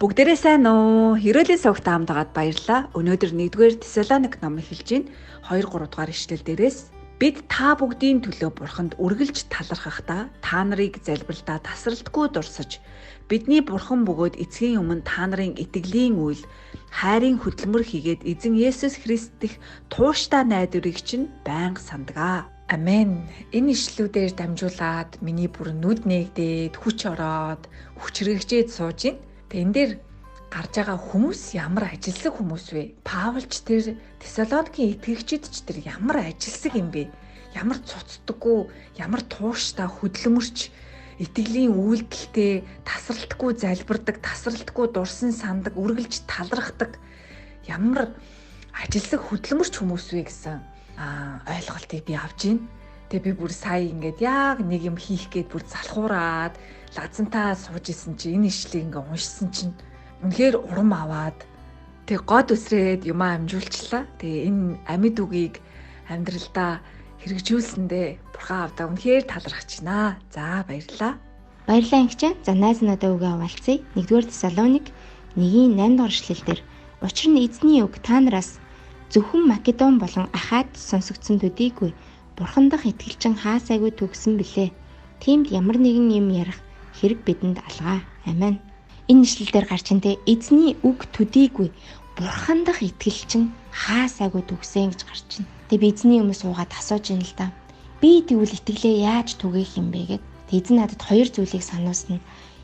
Бүгдээрээ сайн уу? Хэрөөлийн сувагт хамтагаад баярлалаа. Өнөөдөр 1-р Тесалоник ном эхэлж байна. 2-3 дугаар ишлэл дээрээс бид та бүгдийн төлөө Бурханд үргэлж талархахдаа та нарыг залбиралдаа тасралтгүй дурсаж бидний Бурхан бөгөөд эцгийн өмнө та нарын итгэлийн үйл хайрын хөдөлмөр хийгээд эзэн Есүс Христ дэх тууштай найдварыг чинь байнга сандгаа. Амен. Энэ ишлүүдээр дамжуулаад миний бүр нүд нээгдээд хүч ороод хүчрэгжээд сууж байна. Энэ дээр гарч байгаа хүмүүс ямар ажилсаг хүмүүс вэ? Паулч тэр Тесалоникийн итгэгчид ч тэр ямар ажилсаг юм бэ? Ямар цуцдаггүй, ямар тууштай хөдөлмөрч, итгэлийн үйлдэлтэй тасралтгүй залбирдаг, тасралтгүй дурсан сандаг, үргэлж талархдаг ямар ажилсаг хөдөлмөрч хүмүүс вэ гэсэн ойлголтыг би авж байна. Тэгээ би бүр сая ингээд яг нэг юм хийх гээд бүр залхуураад лазантаа сууж исэн чи энэ ишлийг ингээ уншсан чинь үнэхээр урам аваад тэг гоод үсрээд юмаа амжуулчлаа. Тэгээ энэ амьд үгийг амьдралдаа хэрэгжүүлсэндээ бурхан авдаа үнэхээр талархаж байна. За баярлалаа. Баярлалаа ангичаа. За найз надаа үгээ хаваалцъя. 1-р Тесалоник 1:8 дугаар эшлэлдэр учир нь эзний үг та нараас зөвхөн Македон болон Ахад сонсогдсон төдийгүй бурхан дах итгэлчин хаасайгүй төгсөн билээ. Тиймд ямар нэгэн юм ярих хэрэг бидэнд алгаа. Амен. Энэ ишлэлдэр гарч энэ эзний үг төдийгүй бурхан дах итгэлчин хаасайгүй төгсөн гэж гарч байна. Тэгээ би эзний өмнө суугаад асууж байна л да. Би тэгвэл итгэлээ яаж түгээх юм бэ гэд. Эзэн надад хоёр зүйлийг сануулсан.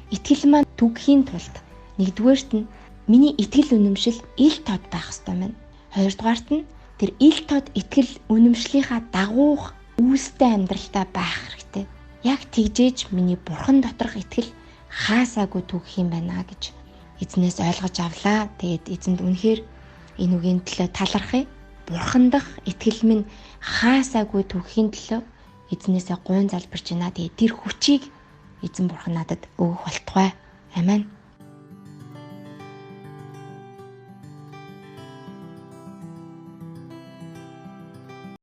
Итгэл маань түгэхийн тулд нэгдүгээрт нь миний итгэл үнэмшил ил тод байх ёстой мэн. Хоёрдугаарт нь тэр ил тод итгэл үнэмшлийнхаа дагуух үүстэй амьдралтай байх хэрэгтэй. Яг тэгжээж миний бурхан доторх итгэл хаасаагүй түгэх юм байна гэж эзнээс ойлгож авлаа. Тэгээд эзэнд үнэхээр энэ үгийн төлөө талархъя. Бурхан дах итгэл минь хаасаагүй түгэхийн төлөө эзнээсээ гуйн залбирч байна. Тэгээд тэр хүчийг эзэн бурхан надад өгөх болтугай. Амен.